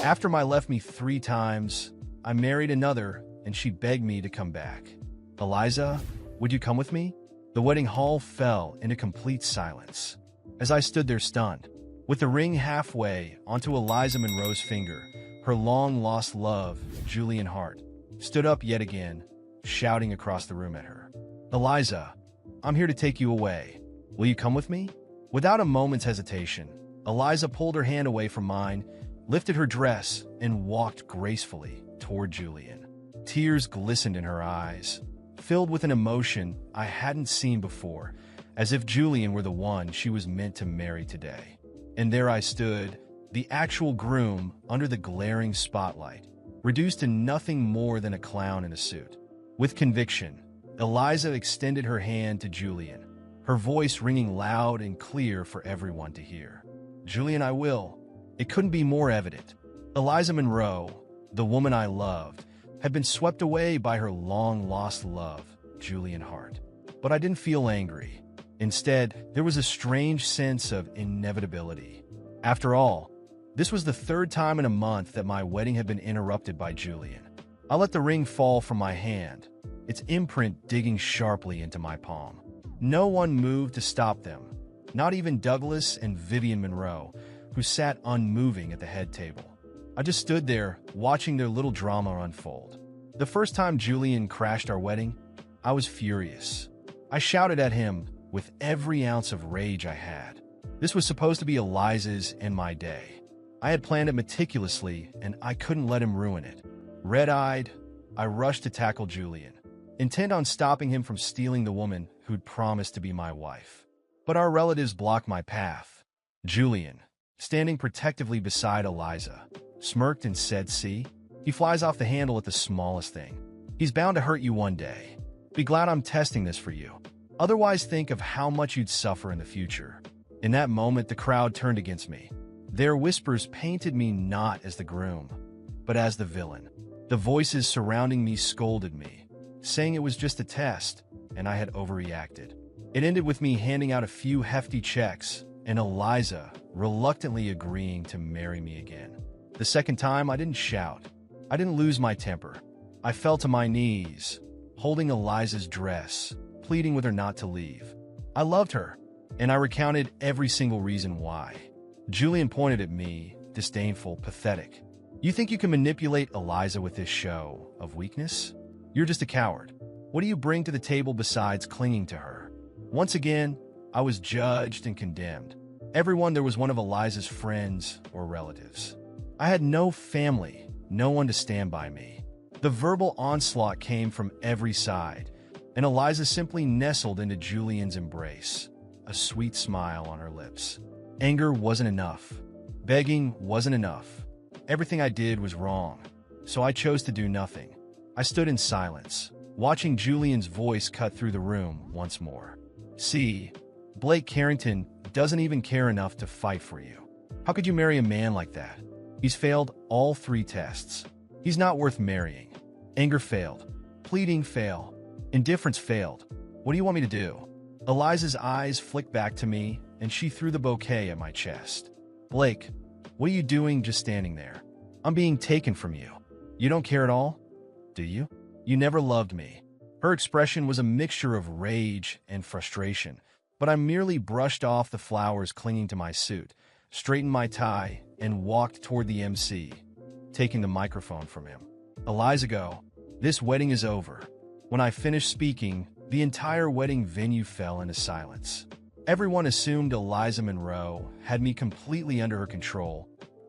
After my left me 3 times, I married another, and she begged me to come back. Eliza, would you come with me? The wedding hall fell into complete silence. As I stood there stunned, with the ring halfway onto Eliza Monroe's finger, her long-lost love, Julian Hart, stood up yet again, shouting across the room at her. Eliza, I'm here to take you away. Will you come with me? Without a moment's hesitation, Eliza pulled her hand away from mine, lifted her dress, and walked gracefully toward Julian. Tears glistened in her eyes, filled with an emotion I hadn't seen before, as if Julian were the one she was meant to marry today. And there I stood, the actual groom under the glaring spotlight, reduced to nothing more than a clown in a suit. With conviction, Eliza extended her hand to Julian, her voice ringing loud and clear for everyone to hear. Julian, I will. It couldn't be more evident. Eliza Monroe, the woman I loved, had been swept away by her long-lost love, Julian Hart. But I didn't feel angry. Instead, there was a strange sense of inevitability. After all, this was the 3rd time in a month that my wedding had been interrupted by Julian. I let the ring fall from my hand, its imprint digging sharply into my palm. No one moved to stop them, not even Douglas and Vivian Monroe, who sat unmoving at the head table. I just stood there, watching their little drama unfold. The first time Julian crashed our wedding, I was furious. I shouted at him with every ounce of rage I had. This was supposed to be Eliza's and my day. I had planned it meticulously, and I couldn't let him ruin it. Red-eyed, I rushed to tackle Julian, intent on stopping him from stealing the woman who'd promised to be my wife. But our relatives blocked my path. Julian, standing protectively beside Eliza, smirked and said, "See? He flies off the handle at the smallest thing. He's bound to hurt you one day. Be glad I'm testing this for you. Otherwise, think of how much you'd suffer in the future." In that moment, the crowd turned against me. Their whispers painted me not as the groom, but as the villain. The voices surrounding me scolded me, saying it was just a test, and I had overreacted. It ended with me handing out a few hefty checks, and Eliza reluctantly agreeing to marry me again. The second time, I didn't shout. I didn't lose my temper. I fell to my knees, holding Eliza's dress, pleading with her not to leave. I loved her, and I recounted every single reason why. Julian pointed at me, disdainful, pathetic. You think you can manipulate Eliza with this show of weakness? You're just a coward. What do you bring to the table besides clinging to her? Once again, I was judged and condemned. Everyone there was one of Eliza's friends or relatives. I had no family, no one to stand by me. The verbal onslaught came from every side, and Eliza simply nestled into Julian's embrace, a sweet smile on her lips. Anger wasn't enough. Begging wasn't enough. Everything I did was wrong, so I chose to do nothing. I stood in silence, watching Julian's voice cut through the room once more. See, Blake Carrington doesn't even care enough to fight for you. How could you marry a man like that? He's failed all 3 tests. He's not worth marrying. Anger failed. Pleading failed. Indifference failed. What do you want me to do? Eliza's eyes flicked back to me, and she threw the bouquet at my chest. Blake, what are you doing just standing there? I'm being taken from you. You don't care at all? Do you? You never loved me. Her expression was a mixture of rage and frustration, but I merely brushed off the flowers clinging to my suit, straightened my tie, and walked toward the MC, taking the microphone from him. Eliza, go. This wedding is over. When I finished speaking, the entire wedding venue fell into silence. Everyone assumed Eliza Monroe had me completely under her control,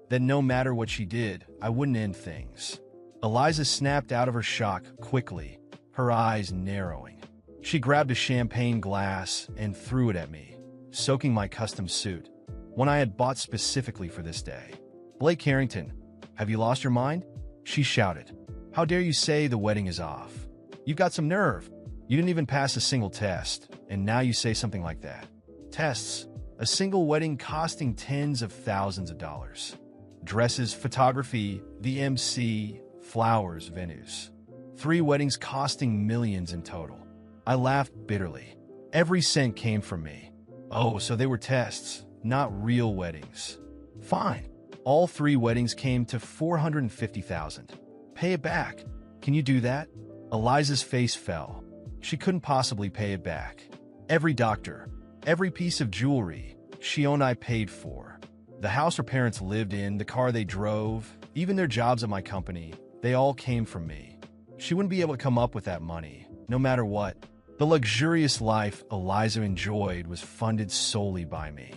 that no matter what she did, I wouldn't end things. Eliza snapped out of her shock quickly, her eyes narrowing. She grabbed a champagne glass and threw it at me, soaking my custom suit, one I had bought specifically for this day. Blake Carrington, have you lost your mind? She shouted. How dare you say the wedding is off? You've got some nerve. You didn't even pass a single test, and now you say something like that. Tests, a single wedding costing tens of thousands of dollars. Dresses, photography, the MC, flowers, venues. 3 weddings costing millions in total. I laughed bitterly. Every cent came from me. Oh, so they were tests, not real weddings. Fine. All 3 weddings came to $450,000. Pay it back. Can you do that? Eliza's face fell. She couldn't possibly pay it back. Every doctor, every piece of jewelry she owned I paid for. The house her parents lived in, the car they drove, even their jobs at my company, they all came from me. She wouldn't be able to come up with that money, no matter what. The luxurious life Eliza enjoyed was funded solely by me.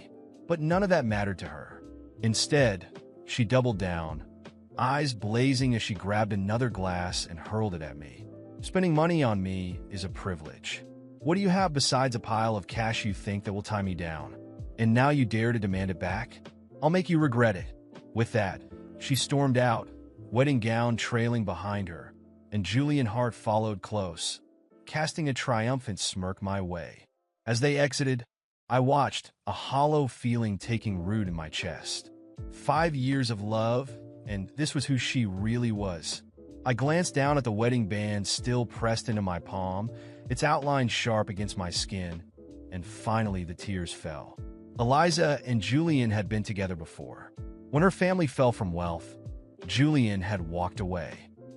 But none of that mattered to her. Instead, she doubled down, eyes blazing as she grabbed another glass and hurled it at me. Spending money on me is a privilege. What do you have besides a pile of cash you think that will tie me down? And now you dare to demand it back? I'll make you regret it. With that, she stormed out, wedding gown trailing behind her, and Julian Hart followed close, casting a triumphant smirk my way. As they exited, I watched, a hollow feeling taking root in my chest. 5 years of love, and this was who she really was. I glanced down at the wedding band still pressed into my palm, its outline sharp against my skin, and finally the tears fell. Eliza and Julian had been together before. When her family fell from wealth, Julian had walked away.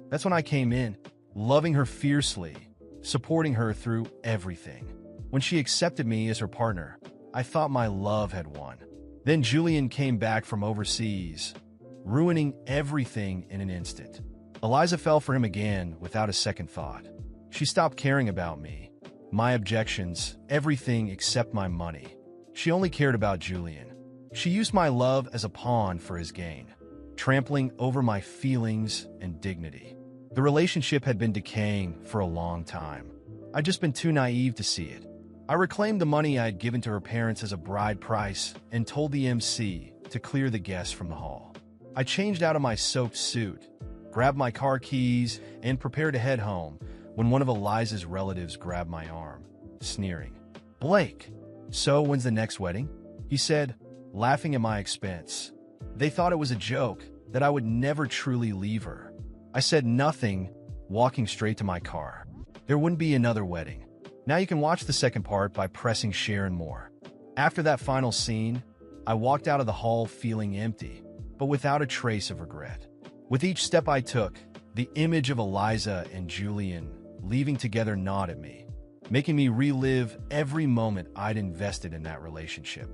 That's when I came in, loving her fiercely, supporting her through everything. When she accepted me as her partner, I thought my love had won. Then Julian came back from overseas, ruining everything in an instant. Eliza fell for him again without a second thought. She stopped caring about me, my objections, everything except my money. She only cared about Julian. She used my love as a pawn for his gain, trampling over my feelings and dignity. The relationship had been decaying for a long time. I'd just been too naive to see it. I reclaimed the money I had given to her parents as a bride price and told the MC to clear the guests from the hall. I changed out of my soaked suit, grabbed my car keys, and prepared to head home when one of Eliza's relatives grabbed my arm, sneering. "Blake, so when's the next wedding?" he said, laughing at my expense. They thought it was a joke, that I would never truly leave her. I said nothing, walking straight to my car. There wouldn't be another wedding. Now you can watch the second part by pressing share and more. After that final scene, I walked out of the hall feeling empty, but without a trace of regret. With each step I took, the image of Eliza and Julian leaving together gnawed at me, making me relive every moment I'd invested in that relationship.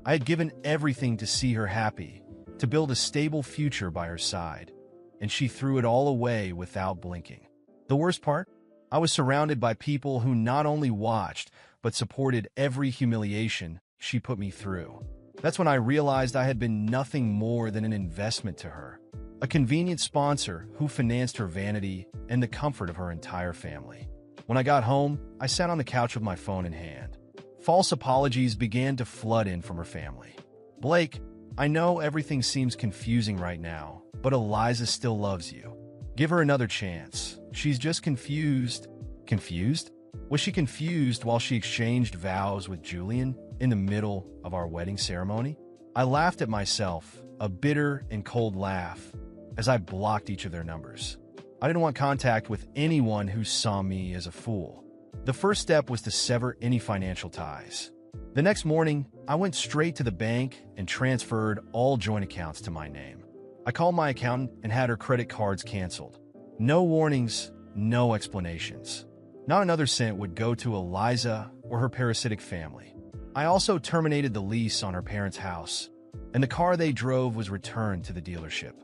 I had given everything to see her happy, to build a stable future by her side, and she threw it all away without blinking. The worst part? I was surrounded by people who not only watched, but supported every humiliation she put me through. That's when I realized I had been nothing more than an investment to her, a convenient sponsor who financed her vanity and the comfort of her entire family. When I got home, I sat on the couch with my phone in hand. False apologies began to flood in from her family. "Blake, I know everything seems confusing right now, but Eliza still loves you. Give her another chance. She's just confused." Confused? Was she confused while she exchanged vows with Julian in the middle of our wedding ceremony? I laughed at myself, a bitter and cold laugh, as I blocked each of their numbers. I didn't want contact with anyone who saw me as a fool. The first step was to sever any financial ties. The next morning, I went straight to the bank and transferred all joint accounts to my name. I called my accountant and had her credit cards canceled. No warnings, no explanations. Not another cent would go to Eliza or her parasitic family. I also terminated the lease on her parents' house, and the car they drove was returned to the dealership.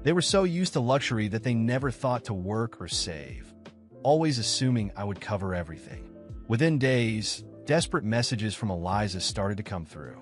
They were so used to luxury that they never thought to work or save, always assuming I would cover everything. Within days, desperate messages from Eliza started to come through.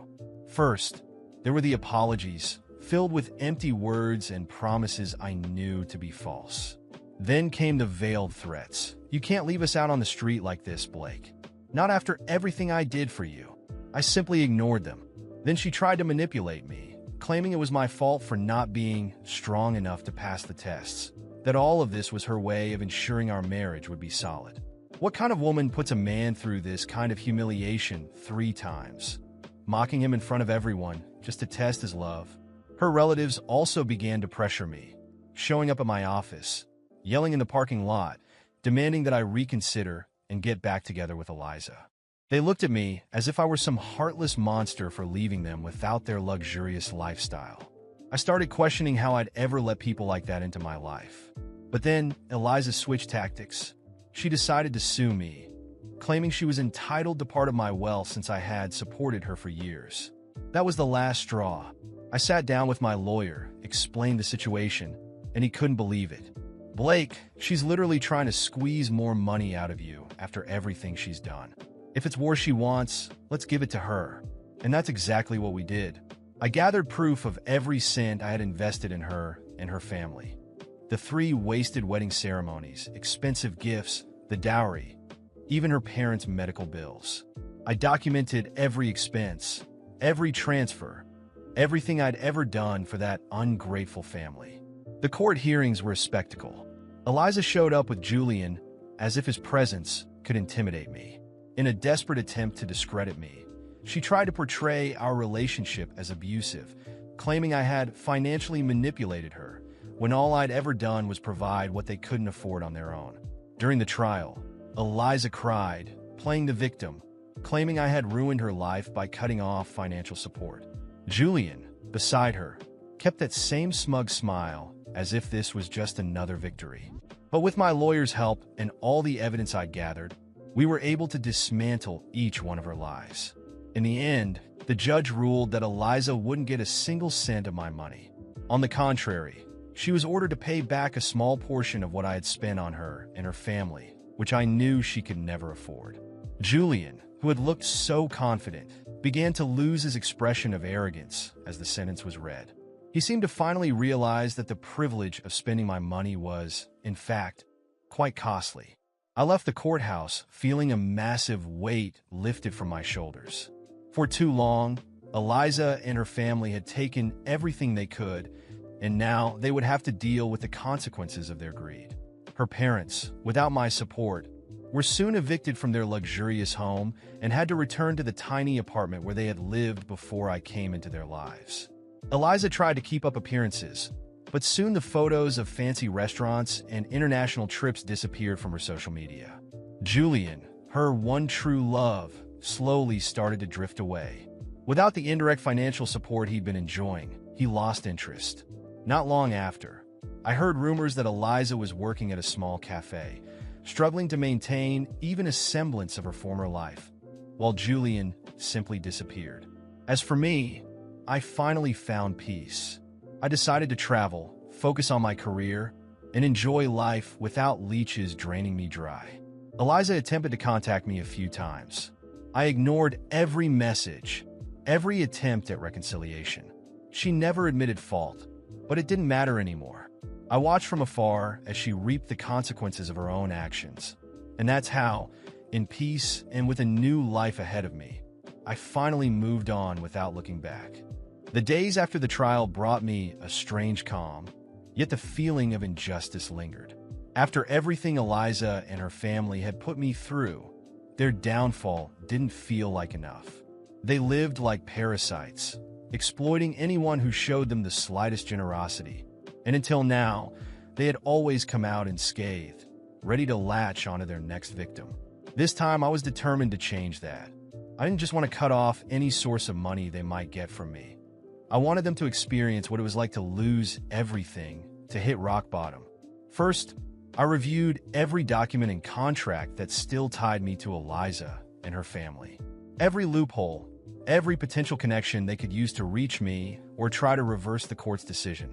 First, there were the apologies, filled with empty words and promises I knew to be false. Then came the veiled threats. "You can't leave us out on the street like this, Blake. Not after everything I did for you." I simply ignored them. Then she tried to manipulate me, claiming it was my fault for not being strong enough to pass the tests, that all of this was her way of ensuring our marriage would be solid. What kind of woman puts a man through this kind of humiliation 3 times? Mocking him in front of everyone just to test his love. Her relatives also began to pressure me, showing up at my office, yelling in the parking lot, demanding that I reconsider and get back together with Eliza. They looked at me as if I were some heartless monster for leaving them without their luxurious lifestyle. I started questioning how I'd ever let people like that into my life. But then Eliza switched tactics. She decided to sue me, claiming she was entitled to part of my wealth since I had supported her for years. That was the last straw. I sat down with my lawyer, explained the situation, and he couldn't believe it. "Blake, she's literally trying to squeeze more money out of you after everything she's done. If it's war she wants, let's give it to her." And that's exactly what we did. I gathered proof of every cent I had invested in her and her family. The 3 wasted wedding ceremonies, expensive gifts, the dowry, even her parents' medical bills. I documented every expense, every transfer, everything I'd ever done for that ungrateful family. The court hearings were a spectacle. Eliza showed up with Julian as if his presence could intimidate me. In a desperate attempt to discredit me, she tried to portray our relationship as abusive, claiming I had financially manipulated her, when all I'd ever done was provide what they couldn't afford on their own. During the trial, Eliza cried, playing the victim, claiming I had ruined her life by cutting off financial support. Julian, beside her, kept that same smug smile as if this was just another victory. But with my lawyer's help and all the evidence I gathered, we were able to dismantle each one of her lies. In the end, the judge ruled that Eliza wouldn't get a single cent of my money. On the contrary, she was ordered to pay back a small portion of what I had spent on her and her family, which I knew she could never afford. Julian, who had looked so confident, began to lose his expression of arrogance as the sentence was read. He seemed to finally realize that the privilege of spending my money was, in fact, quite costly. I left the courthouse feeling a massive weight lifted from my shoulders. For too long, Eliza and her family had taken everything they could, and now they would have to deal with the consequences of their greed. Her parents, without my support, were soon evicted from their luxurious home and had to return to the tiny apartment where they had lived before I came into their lives. Eliza tried to keep up appearances, but soon the photos of fancy restaurants and international trips disappeared from her social media. Julian, her one true love, slowly started to drift away. Without the indirect financial support he'd been enjoying, he lost interest. Not long after, I heard rumors that Eliza was working at a small cafe, struggling to maintain even a semblance of her former life, while Julian simply disappeared. As for me, I finally found peace. I decided to travel, focus on my career, and enjoy life without leeches draining me dry. Eliza attempted to contact me a few times. I ignored every message, every attempt at reconciliation. She never admitted fault, but it didn't matter anymore. I watched from afar as she reaped the consequences of her own actions. And that's how, in peace and with a new life ahead of me, I finally moved on without looking back. The days after the trial brought me a strange calm, yet the feeling of injustice lingered. After everything Eliza and her family had put me through, their downfall didn't feel like enough. They lived like parasites, exploiting anyone who showed them the slightest generosity. And until now, they had always come out unscathed, ready to latch onto their next victim. This time, I was determined to change that. I didn't just want to cut off any source of money they might get from me. I wanted them to experience what it was like to lose everything, to hit rock bottom. First, I reviewed every document and contract that still tied me to Eliza and her family. Every loophole, every potential connection they could use to reach me or try to reverse the court's decision.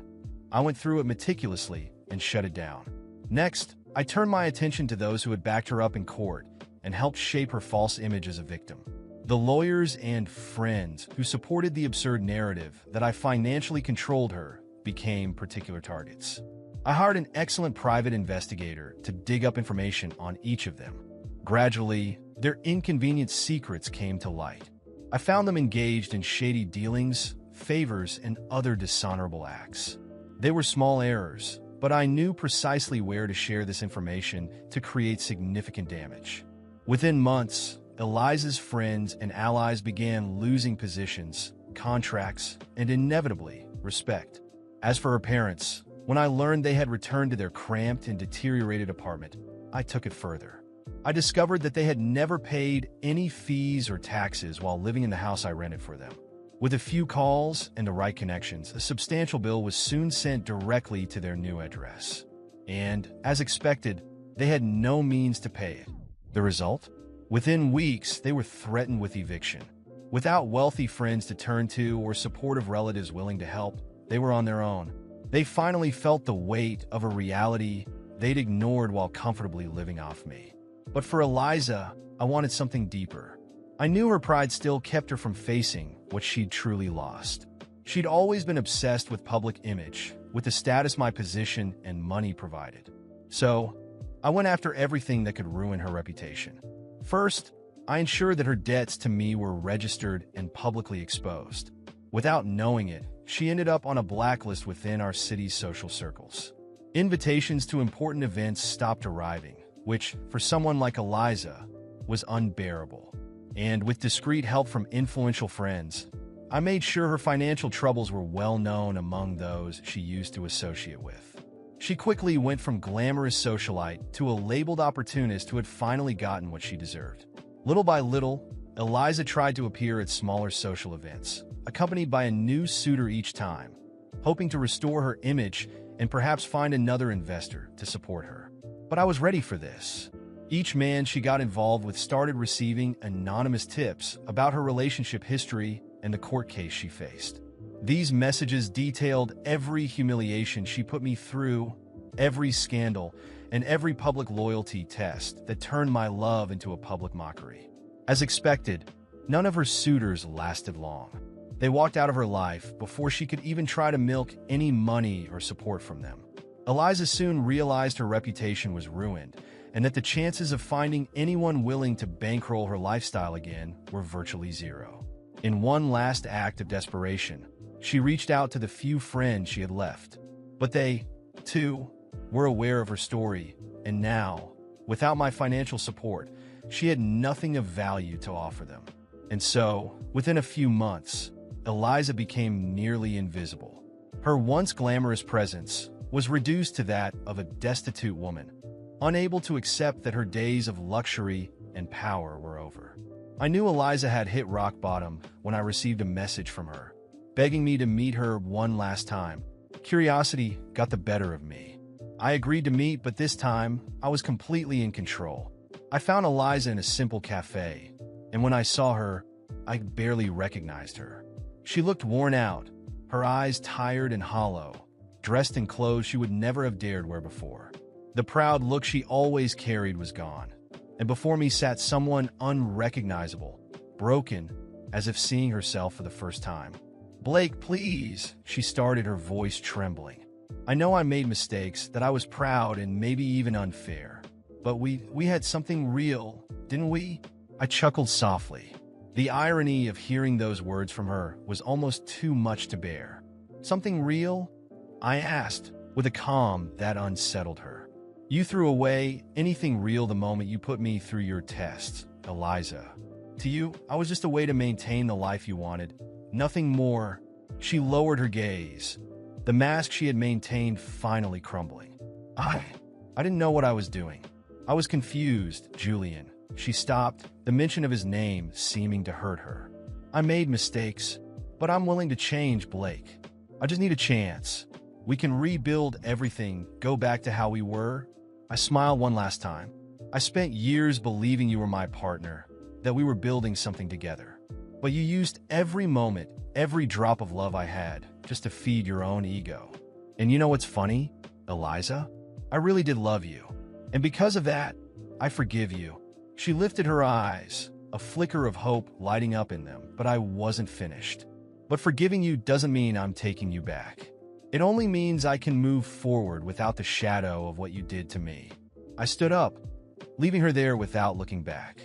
I went through it meticulously and shut it down. Next, I turned my attention to those who had backed her up in court and helped shape her false image as a victim. The lawyers and friends who supported the absurd narrative that I financially controlled her became particular targets. I hired an excellent private investigator to dig up information on each of them. Gradually, their inconvenient secrets came to light. I found them engaged in shady dealings, favors, and other dishonorable acts. They were small errors, but I knew precisely where to share this information to create significant damage. Within months, Eliza's friends and allies began losing positions, contracts, and inevitably, respect. As for her parents, when I learned they had returned to their cramped and deteriorated apartment, I took it further. I discovered that they had never paid any fees or taxes while living in the house I rented for them. With a few calls and the right connections, a substantial bill was soon sent directly to their new address. And, as expected, they had no means to pay it. The result? Within weeks, they were threatened with eviction. Without wealthy friends to turn to or supportive relatives willing to help, they were on their own. They finally felt the weight of a reality they'd ignored while comfortably living off me. But for Eliza, I wanted something deeper. I knew her pride still kept her from facing what she'd truly lost. She'd always been obsessed with public image, with the status my position and money provided. So, I went after everything that could ruin her reputation. First, I ensured that her debts to me were registered and publicly exposed. Without knowing it, she ended up on a blacklist within our city's social circles. Invitations to important events stopped arriving, which, for someone like Eliza, was unbearable. And with discreet help from influential friends, I made sure her financial troubles were well known among those she used to associate with. She quickly went from glamorous socialite to a labeled opportunist who had finally gotten what she deserved. Little by little, Eliza tried to appear at smaller social events, accompanied by a new suitor each time, hoping to restore her image and perhaps find another investor to support her. But I was ready for this. Each man she got involved with started receiving anonymous tips about her relationship history and the court case she faced. These messages detailed every humiliation she put me through, every scandal, and every public loyalty test that turned my love into a public mockery. As expected, none of her suitors lasted long. They walked out of her life before she could even try to milk any money or support from them. Eliza soon realized her reputation was ruined, and that the chances of finding anyone willing to bankroll her lifestyle again were virtually zero. In one last act of desperation, she reached out to the few friends she had left. But they, too, were aware of her story, and now, without my financial support, she had nothing of value to offer them. And so, within a few months, Eliza became nearly invisible. Her once glamorous presence was reduced to that of a destitute woman, unable to accept that her days of luxury and power were over. I knew Eliza had hit rock bottom when I received a message from her, begging me to meet her one last time. Curiosity got the better of me. I agreed to meet, but this time, I was completely in control. I found Eliza in a simple cafe, and when I saw her, I barely recognized her. She looked worn out, her eyes tired and hollow, dressed in clothes she would never have dared wear before. The proud look she always carried was gone, and before me sat someone unrecognizable, broken, as if seeing herself for the first time. "Blake, please," she started, her voice trembling. "I know I made mistakes, that I was proud and maybe even unfair. But we had something real, didn't we?" I chuckled softly. The irony of hearing those words from her was almost too much to bear. "Something real?" I asked, with a calm that unsettled her. "You threw away anything real the moment you put me through your tests, Eliza. To you, I was just a way to maintain the life you wanted. Nothing more." She lowered her gaze, the mask she had maintained finally crumbling. I didn't know what I was doing. I was confused, Julian." She stopped, the mention of his name seeming to hurt her. "I made mistakes, but I'm willing to change, Blake. I just need a chance. We can rebuild everything, go back to how we were." I smiled one last time. "I spent years believing you were my partner, that we were building something together. But you used every moment, every drop of love I had, just to feed your own ego. And you know what's funny, Eliza? I really did love you. And because of that, I forgive you." She lifted her eyes, a flicker of hope lighting up in them, but I wasn't finished. "But forgiving you doesn't mean I'm taking you back. It only means I can move forward without the shadow of what you did to me." I stood up, leaving her there without looking back.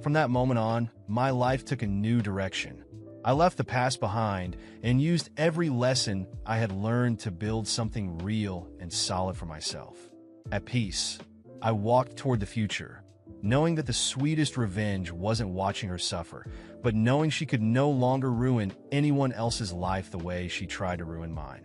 From that moment on, my life took a new direction. I left the past behind and used every lesson I had learned to build something real and solid for myself. At peace, I walked toward the future, knowing that the sweetest revenge wasn't watching her suffer, but knowing she could no longer ruin anyone else's life the way she tried to ruin mine.